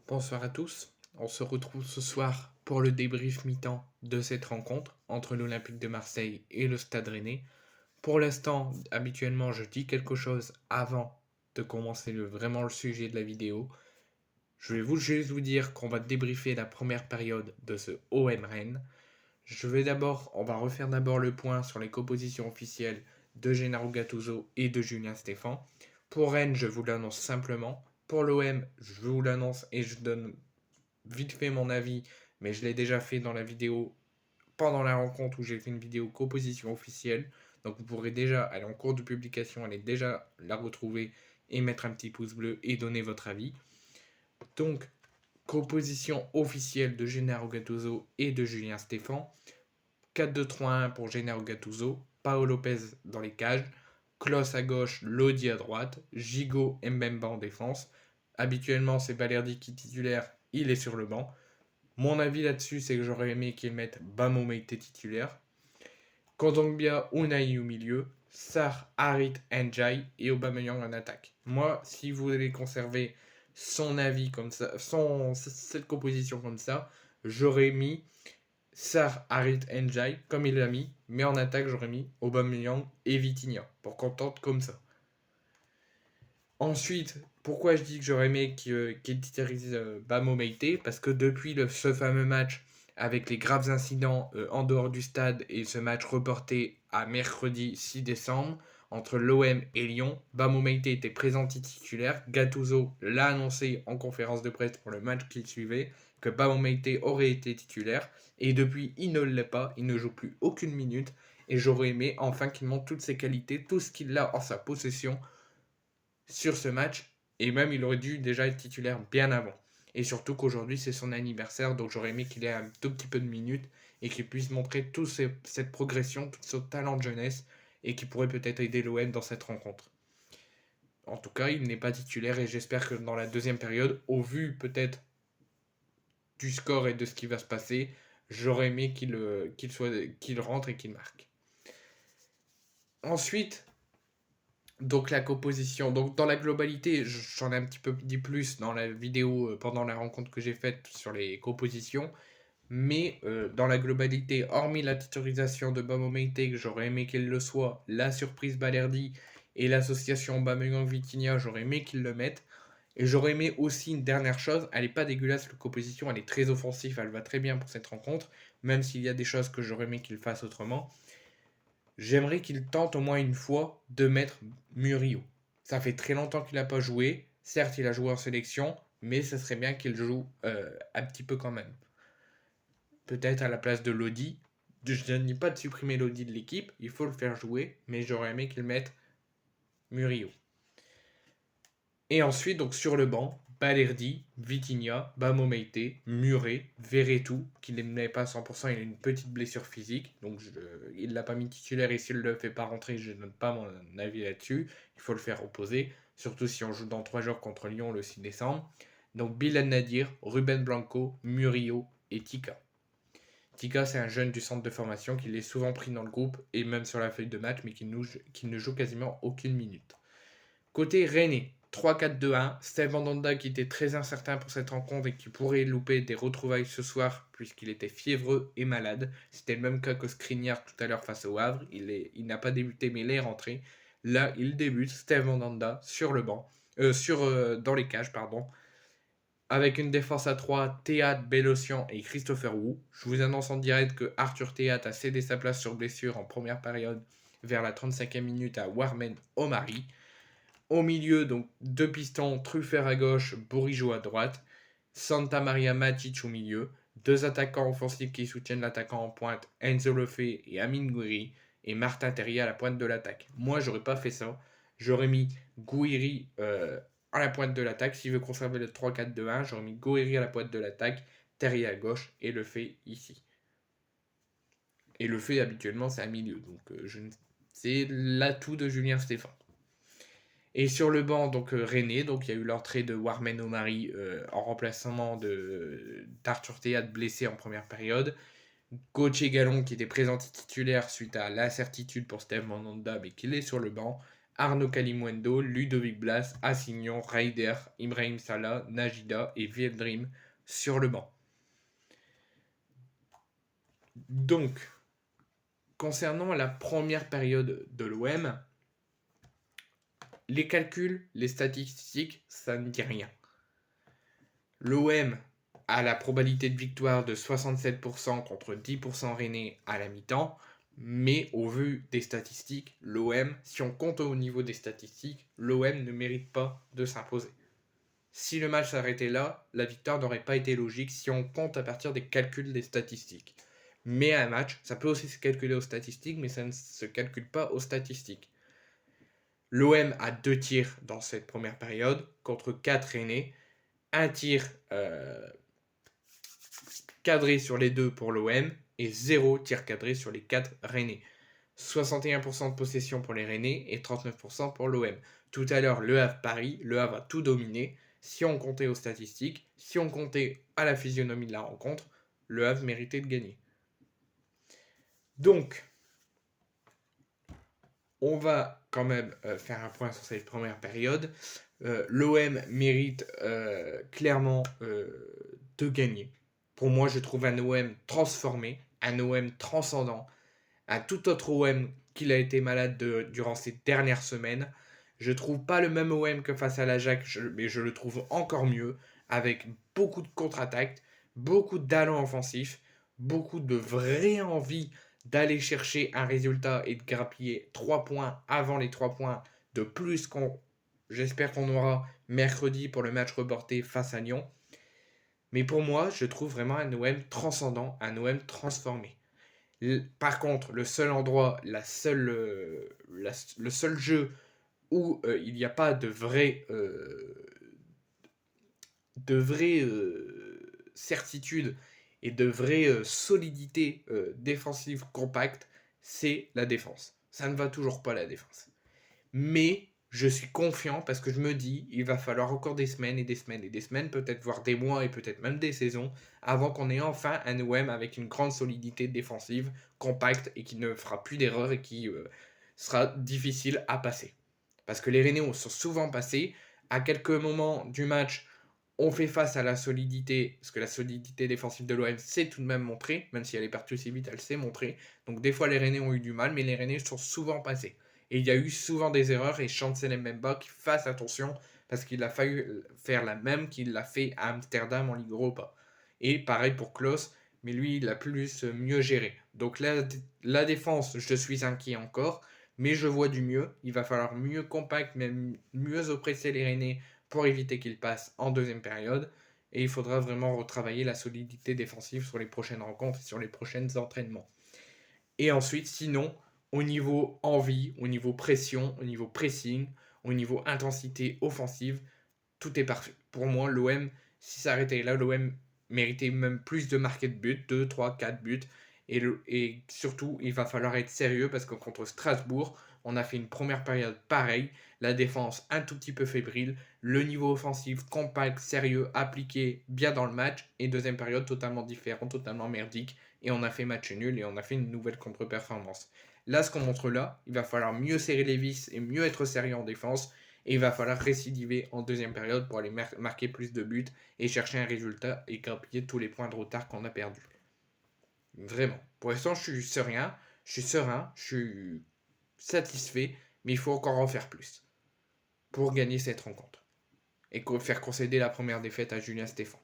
Bonsoir à tous. On se retrouve ce soir pour le débrief mi-temps de cette rencontre entre l'Olympique de Marseille et le Stade Rennais. Pour l'instant, habituellement, je dis quelque chose avant de commencer vraiment le sujet de la vidéo. Je vais juste vous dire qu'on va débriefer la première période de ce OM Rennes. On va refaire d'abord le point sur les compositions officielles de Gennaro Gattuso et de Julien Stéphan. Pour Rennes, je vous l'annonce simplement. Pour l'OM, je vous l'annonce et je donne vite fait mon avis, mais je l'ai déjà fait dans la vidéo pendant la rencontre où j'ai fait une vidéo composition officielle. Donc vous pourrez déjà aller en cours de publication, aller déjà la retrouver et mettre un petit pouce bleu et donner votre avis. Donc, composition officielle de Gennaro Gattuso et de Julien Stéphan. 4-2-3-1 pour Gennaro Gattuso, Paolo Lopez dans les cages, Klos à gauche, Lodi à droite, Gigot et Mbemba en défense. Habituellement, c'est Balerdi qui est titulaire, il est sur le banc. Mon avis là-dessus, c'est que j'aurais aimé qu'ils mettent Bamo Meite titulaire, Kondogbia Unai au milieu, Sarr, Harit, Njai et Aubameyang en attaque. Moi, si vous voulez conserver son avis comme ça, cette composition comme ça, j'aurais mis Sarr, Harit, Njai comme il l'a mis, mais en attaque, j'aurais mis Aubameyang et Vitinha pour qu'on tente comme ça. Ensuite, pourquoi je dis que j'aurais aimé qu'il titularise Bamo Meite? Parce que depuis ce fameux match avec les graves incidents en dehors du stade et ce match reporté à mercredi 6 décembre entre l'OM et Lyon, Bamo Meite était présent titulaire. Gattuso l'a annoncé en conférence de presse pour le match qui suivait que Bamo Meite aurait été titulaire. Et depuis, il ne l'est pas, il ne joue plus aucune minute. Et j'aurais aimé enfin qu'il montre toutes ses qualités, tout ce qu'il a en sa possession sur ce match, et même il aurait dû déjà être titulaire bien avant. Et surtout qu'aujourd'hui c'est son anniversaire, donc j'aurais aimé qu'il ait un tout petit peu de minutes et qu'il puisse montrer cette progression, tout ce talent de jeunesse, et qui pourrait peut-être aider l'OM dans cette rencontre. En tout cas, il n'est pas titulaire et j'espère que dans la deuxième période, au vu peut-être du score et de ce qui va se passer, j'aurais aimé qu'il rentre et qu'il marque. Ensuite, donc la composition, donc dans la globalité, j'en ai un petit peu dit plus dans la vidéo pendant la rencontre que j'ai faite sur les compositions, mais dans la globalité, hormis la titularisation de Bamoumeite, que j'aurais aimé qu'il le soit, la surprise Balerdi et l'association Aubameyang-Vitinha, j'aurais aimé qu'ils le mettent. Et j'aurais aimé aussi une dernière chose, elle n'est pas dégueulasse la composition, elle est très offensive, elle va très bien pour cette rencontre, même s'il y a des choses que j'aurais aimé qu'il fasse autrement. J'aimerais qu'il tente au moins une fois de mettre Murillo. Ça fait très longtemps qu'il n'a pas joué. Certes, il a joué en sélection, mais ça serait bien qu'il joue un petit peu quand même. Peut-être à la place de Lodi. Je ne dis pas de supprimer Lodi de l'équipe, il faut le faire jouer, mais j'aurais aimé qu'il mette Murillo. Et ensuite, donc sur le banc, Balerdi, Vitinha, Bamoumeite, Murray, Verretou, qui n'est pas à 100%, il a une petite blessure physique, donc il ne l'a pas mis titulaire et s'il ne le fait pas rentrer, je ne donne pas mon avis là-dessus. Il faut le faire reposer, surtout si on joue dans 3 jours contre Lyon le 6 décembre. Donc Bilal Nadir, Ruben Blanco, Murillo et Tika. Tika, c'est un jeune du centre de formation qui est souvent pris dans le groupe et même sur la feuille de match, mais qui ne joue quasiment aucune minute. Côté Rennais, 3-4-2-1, Steve Mandanda qui était très incertain pour cette rencontre et qui pourrait louper des retrouvailles ce soir puisqu'il était fiévreux et malade. C'était le même cas que Skriniar tout à l'heure face au Havre. Il n'a pas débuté mais il est rentré. Là, il débute, Steve Mandanda sur le banc, dans les cages, pardon, avec une défense à 3, Théat, Bélocian et Christopher Wu. Je vous annonce en direct que Arthur Théat a cédé sa place sur blessure en première période vers la 35e minute à Warmen Omari. Au milieu, donc deux pistons, Truffert à gauche, Bourigeau à droite, Santa Maria Matic au milieu, deux attaquants offensifs qui soutiennent l'attaquant en pointe, Enzo Lefebvre et Amine Gouiri, et Martin Terrier à la pointe de l'attaque. Moi, j'aurais pas fait ça. J'aurais mis Gouiri à la pointe de l'attaque. S'il veut conserver le 3-4-2-1, j'aurais mis Gouiri à la pointe de l'attaque, Terrier à gauche et Lefebvre ici. Et Lefebvre, habituellement, c'est à milieu. Donc, c'est l'atout de Julien Stéphan. Et sur le banc, donc René, donc il y a eu l'entrée de Warmen Omari en remplacement d'Arthur Théat blessé en première période. Gauthier Gallon qui était présent titulaire suite à l'incertitude pour Steve Mandanda mais qui est sur le banc. Arnaud Kalimuendo, Ludovic Blas, Assignon, Raider, Ibrahim Salah, Najida et Vieldrim sur le banc. Donc, concernant la première période de l'OM, les calculs, les statistiques, ça ne dit rien. L'OM a la probabilité de victoire de 67% contre 10% Rennais à la mi-temps, mais au vu des statistiques, l'OM, si on compte au niveau des statistiques, l'OM ne mérite pas de s'imposer. Si le match s'arrêtait là, la victoire n'aurait pas été logique si on compte à partir des calculs des statistiques. Mais un match, ça peut aussi se calculer aux statistiques, mais ça ne se calcule pas aux statistiques. L'OM a 2 tirs dans cette première période contre 4 Rennais. Un tir cadré sur les 2 pour l'OM et 0 tir cadré sur les 4 Rennais. 61% de possession pour les Rennais et 39% pour l'OM. Tout à l'heure, Le Havre-Paris, Le Havre a tout dominé. Si on comptait aux statistiques, si on comptait à la physionomie de la rencontre, Le Havre méritait de gagner. Donc, on va quand même faire un point sur cette première période. L'OM mérite clairement de gagner. Pour moi, je trouve un OM transformé, un OM transcendant, un tout autre OM qu'il a été malade durant ces dernières semaines. Je trouve pas le même OM que face à l'Ajax, mais je le trouve encore mieux, avec beaucoup de contre-attaques, beaucoup d'allants offensifs, beaucoup de vraie envie d'aller chercher un résultat et de grappiller 3 points avant les 3 points de plus qu'on, j'espère qu'on aura mercredi pour le match reporté face à Lyon. Mais pour moi, je trouve vraiment un OM transcendant, un OM transformé. Par contre, le seul endroit, le seul jeu où il n'y a pas de vraie certitude et de vraie solidité défensive compacte, c'est la défense. Ça ne va toujours pas la défense. Mais je suis confiant parce que je me dis, il va falloir encore des semaines et des semaines et des semaines, peut-être voire des mois et peut-être même des saisons, avant qu'on ait enfin un OM avec une grande solidité défensive, compacte et qui ne fera plus d'erreurs et qui sera difficile à passer. Parce que les Rennais sont souvent passés. À quelques moments du match, on fait face à la solidité, parce que la solidité défensive de l'OM s'est tout de même montrée, même si elle est partie aussi vite, elle s'est montrée. Donc des fois les Rennais ont eu du mal, mais les Rennais sont souvent passés. Et il y a eu souvent des erreurs, et Chancel Mbemba qui fasse attention, parce qu'il a fallu faire la même qu'il l'a fait à Amsterdam en Ligue Europa. Et pareil pour Klose, mais lui il a plus mieux géré. Donc la défense, je suis inquiet encore, mais je vois du mieux. Il va falloir mieux compact, même mieux oppresser les Rennais pour éviter qu'ils passent en deuxième période. Et il faudra vraiment retravailler la solidité défensive sur les prochaines rencontres et sur les prochains entraînements. Et ensuite, sinon, au niveau envie, au niveau pression, au niveau pressing, au niveau intensité offensive, tout est parfait. Pour moi, l'OM, si ça arrêtait là, l'OM méritait même plus de marquer de buts, 2, 3, 4 buts. Et surtout, il va falloir être sérieux parce que contre Strasbourg, on a fait une première période pareille. La défense un tout petit peu fébrile. Le niveau offensif compact, sérieux, appliqué bien dans le match. Et deuxième période totalement différente, totalement merdique. Et on a fait match nul et on a fait une nouvelle contre-performance. Là, ce qu'on montre là, il va falloir mieux serrer les vis et mieux être sérieux en défense. Et il va falloir récidiver en deuxième période pour aller marquer plus de buts et chercher un résultat et grappiller tous les points de retard qu'on a perdus. Vraiment. Pour l'instant, je suis serein, je suis satisfait, mais il faut encore en faire plus pour gagner cette rencontre et faire concéder la première défaite à Julien Stéphan.